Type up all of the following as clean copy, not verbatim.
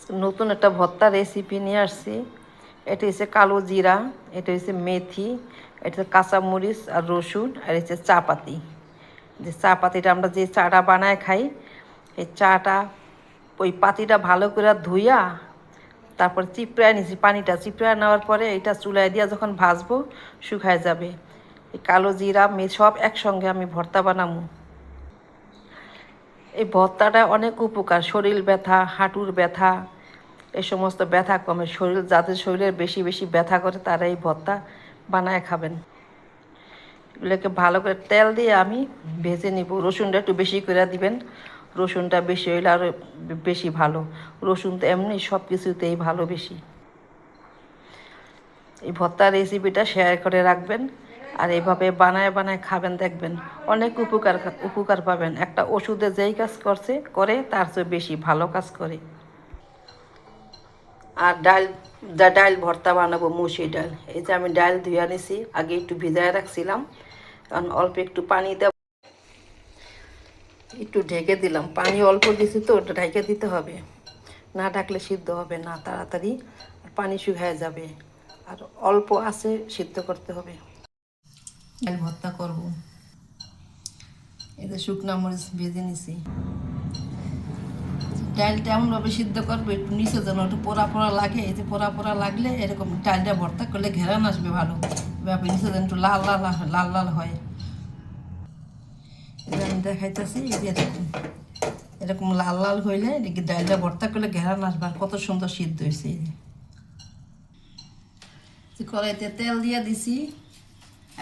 নতুন একটা ভর্তা রেসিপি নিয়ে আসছি। এটা হচ্ছে কালো জিরা, এটা হচ্ছে মেথি, এটা কাঁচামরিচ আর রসুন, আর হচ্ছে চা পাতি। যে চা পাতিটা আমরা যে চাটা বানায় খাই, এই চাটা ওই পাতিটা ভালো করে ধুইয়া তারপর চিপড়ায় নিছি, পানিটা চিপড়ায় নেওয়ার পরে এটা চুলায় দিয়া যখন ভাজবো শুকায় যাবে। এই কালো জিরা সব একসঙ্গে আমি ভর্তা বানাবো। এই ভর্তাটা অনেক উপকার, শরীর ব্যথা, হাঁটুর ব্যথা, এই সমস্ত ব্যথা কমে। যাদের শরীরের বেশি বেশি ব্যথা করে তারা এই ভর্তা বানায় খাবেন। এগুলোকে ভালো করে তেল দিয়ে আমি ভেজে নিব। রসুনটা একটু বেশি করে দিবেন, রসুনটা বেশি হইলে আরও বেশি ভালো। রসুন তো এমনি সব কিছুতেই ভালো বেশি। এই ভর্তার রেসিপিটা শেয়ার করে রাখবেন, আর এইভাবে বানায় বানায় খাবেন, দেখবেন অনেক উপকার পাবেন। একটা ওষুধে যেই কাজ করে তার চেয়ে বেশি ভালো কাজ করে। আর ডাল ভর্তা বানাবো, মুসি ডাল। এই যে আমি ডাল ধুয়ে নিছি, আগে একটু ভিজায় রাখছিলাম, কারণ অল্প একটু পানি দেব, একটু ঢেকে দিলাম। পানি অল্প দিছি তো, ওটা ঢেকে দিতে হবে, না ঢাকলে সিদ্ধ হবে না তাড়াতাড়ি, পানি শুকিয়ে যাবে। আর অল্প আছে সিদ্ধ করতে হবে। ডাল ভর্তা করব। এই যে শুকনো মরিচ ভেজে নিছি। ডালটা এমনভাবে সিদ্ধ করবে একটু নিচে যেন একটু পোড়া পোড়া লাগে। এই যে পোড়া পোড়া লাগলে এরকম ডালটা ভর্তা করলে ঘেরান আসবে ভালো। এবার নিচে যেন একটু লাল লাল লাল লাল হয়। এবার আমি দেখাইতেছি, এই যে এরকম এরকম লাল লাল হইলে এদিকে ডালটা ভর্তা করলে ঘেরান আসবে। আর কত সুন্দর সিদ্ধ হয়েছে। এই যে কড়াইতে তেল দিয়ে দিছি,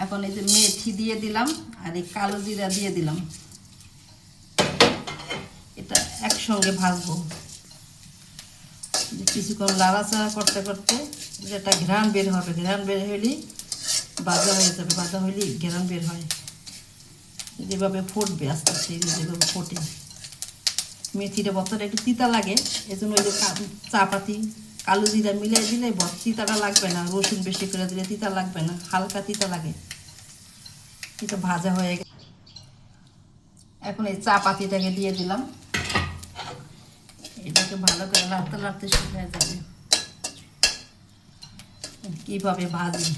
এখন এই যে মেথি দিয়ে দিলাম আর এই কালো জিরা দিয়ে দিলাম। এটা একসঙ্গে ভাজবো। কিছুক্ষণ লাড়াচাড়া করতে করতে যেটা ঘ্রাণ বের হবে, ঘ্রাণ বের হইলেই ভাজা হয়ে যাবে। ভাজা হইলেই ঘ্রাণ বের হয়, যেভাবে ফুটবে আস্তে আস্তে, যেভাবে ফোটে। মেথিটা ভর্তাটা একটু তিতা লাগে, এই জন্য ওই যে চা পাতি কালো জিরা মিলাই দিলে তিতাটা লাগবে না। রসুন বেশি করে দিলে তিতা লাগবে না, হালকা তিতা লাগে। এটা ভাজা হয়ে গেছে। এখন এই চা পাতিটাকে দিয়ে দিলাম, এটাকে ভালো করে লাড়তে লাড়তে শুকিয়ে যাবে। কীভাবে ভাজি,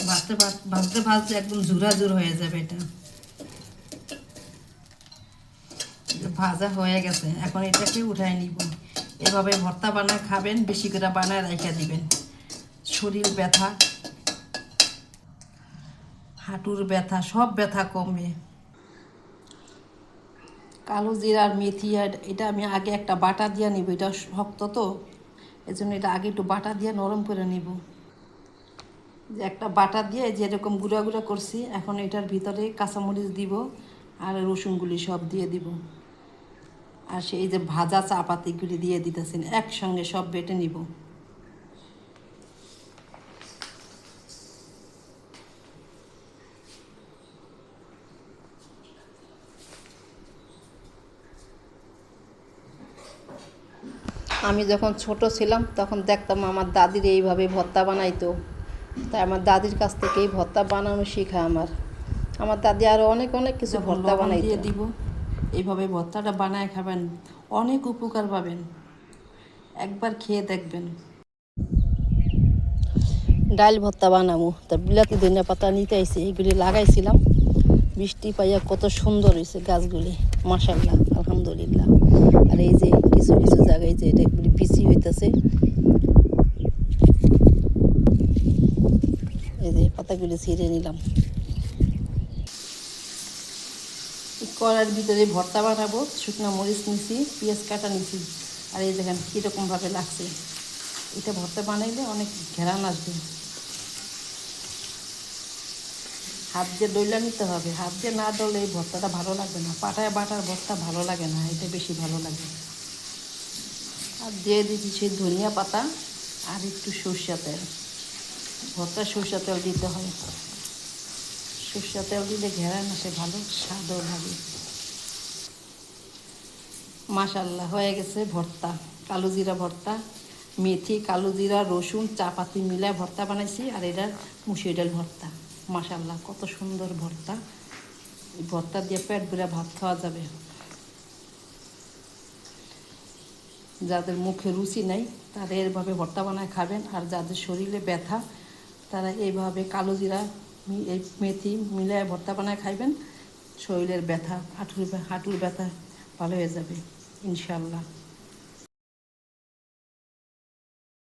ভাজতে ভাজতে ভাজতে একদম ঝুরাঝুর হয়ে যাবে। এটা ভাজা হয়ে গেছে, এখন এটাকে উঠাই নিব। এভাবে ভর্তা বানায় খাবেন, বেশি করে বানায় রেখে দিবেন। শরীর ব্যথা, হাঁটুর ব্যথা, সব ব্যথা কমবে। কালো জিরা আর মেথি, আর এটা আমি আগে একটা বাটা দিয়ে নিব। এটা শক্ত তো, এই জন্য এটা আগে একটু বাটা দিয়ে নরম করে নিব। যে একটা বাটা দিয়ে যেরকম গুঁড়া গুঁড়া করছি, এখন এটার ভিতরে কাঁচামরিচ দিব আর রসুনগুলি সব দিয়ে দিব। আর সেই যে ভাজা চা পাতিগুলি দিয়ে দিতেছেন, একসঙ্গে সব বেটে নিব। আমি যখন ছোট ছিলাম তখন দেখতাম আমার দাদির এইভাবে ভর্তা বানাইতো। তাই আমার দাদির কাছ থেকেই ভর্তা বানানো শেখা আমার। আমার দাদি আরও অনেক অনেক কিছু ভর্তা বানাইতে দিব। এইভাবে ভর্তাটা বানায় খাবেন, অনেক উপকার পাবেন। একবার খেয়ে দেখবেন। ডাল ভর্তা বানাবো, তার বিলাতি ধনিয়া পাতা নিতে আইছি, এইগুলি লাগাইছিলাম। বৃষ্টি পাইয়া কত সুন্দর হয়েছে গাছগুলি, মাশাআল্লাহ, আলহামদুলিল্লাহ। আর এই যে কিছু কিছু জায়গায় যে এটা বিচি হইতেছে, এই যে পাতাগুলি ছিঁড়ে নিলাম। কড়াইয়ের ভিতরে ভর্তা বানাবো, শুকনো মরিচ নিছি, পেঁয়াজ কাটা নিছি। আর এই দেখেন কীরকমভাবে লাগছে। এটা ভর্তা বানাইলে অনেক ঘেরান আসবে। হাত দিয়ে ডইলা নিতে হবে, হাত দিয়ে না ডলে এই ভর্তাটা ভালো লাগবে না। পাটায় বাটার ভর্তা ভালো লাগে না, এটা বেশি ভালো লাগে। আর দিয়ে দিচ্ছি সেই ধনিয়া পাতা আর একটু সরষা তেল। ভর্তা সরষা তেল দিতে হয়, সরষা তেল দিলে ঘেরান আসে ভালো, স্বাদও লাগে। মাশাআল্লাহ, হয়ে গেছে ভর্তা, কালো জিরা ভর্তা। মেথি, কালো জিরা, রসুন, চা পাতি মিলায় ভর্তা বানাইছি। আর এটা মুসুর ডাল ভর্তা। মাশাআল্লাহ, কত সুন্দর ভর্তা। ভর্তা দিয়ে পেট ভরে ভাত খাওয়া যাবে। যাদের মুখে রুচি নেই তারা এইভাবে ভর্তা বানায় খাবেন, আর যাদের শরীরে ব্যথা তারা এইভাবে কালো জিরা এই মেথি মিলায় ভর্তা বানায় খাইবেন। শরীরের ব্যথা, হাঁটুর ব্যথা ভালো হয়ে যাবে ইনশাল্লাহ।